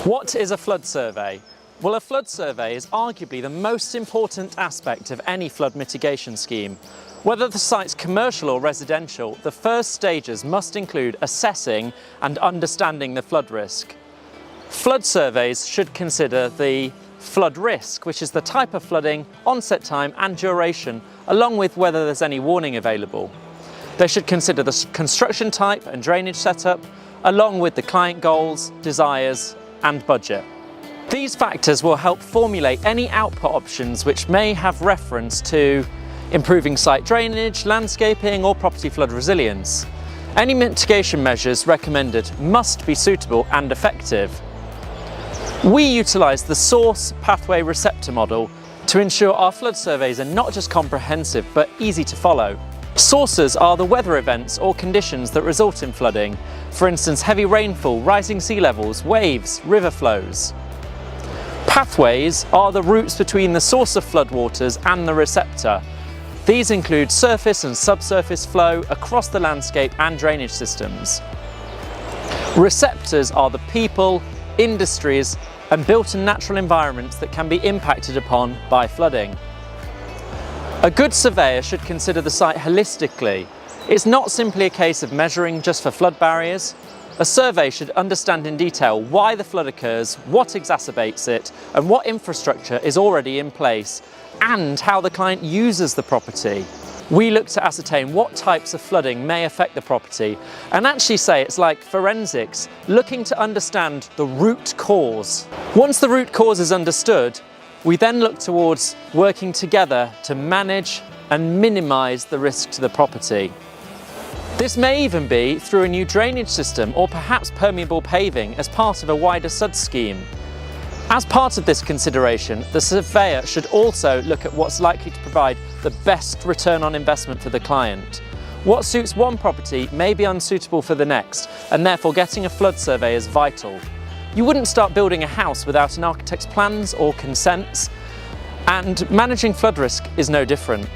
What is a flood survey? Well, a flood survey is arguably the most important aspect of any flood mitigation scheme. Whether the site's commercial or residential, the first stages must include assessing and understanding the flood risk. Flood surveys should consider the flood risk, which is the type of flooding, onset time and duration, along with whether there's any warning available. They should consider the construction type and drainage setup, along with the client goals, desires and budget. These factors will help formulate any output options which may have reference to improving site drainage, landscaping or property flood resilience. Any mitigation measures recommended must be suitable and effective. We utilise the source pathway receptor model to ensure our flood surveys are not just comprehensive but easy to follow. Sources are the weather events or conditions that result in flooding, for instance heavy rainfall, rising sea levels, waves, river flows. Pathways are the routes between the source of floodwaters and the receptor. These include surface and subsurface flow across the landscape and drainage systems. Receptors are the people, industries and built and natural environments that can be impacted upon by flooding. A good surveyor should consider the site holistically. It's not simply a case of measuring just for flood barriers. A survey should understand in detail why the flood occurs, what exacerbates it, and what infrastructure is already in place, and how the client uses the property. We look to ascertain what types of flooding may affect the property, and actually say it's like forensics, looking to understand the root cause. Once the root cause is understood, we then look towards working together to manage and minimise the risk to the property. This may even be through a new drainage system or perhaps permeable paving as part of a wider SUD scheme. As part of this consideration, the surveyor should also look at what's likely to provide the best return on investment for the client. What suits one property may be unsuitable for the next, and therefore getting a flood survey is vital. You wouldn't start building a house without an architect's plans or consents, and managing flood risk is no different.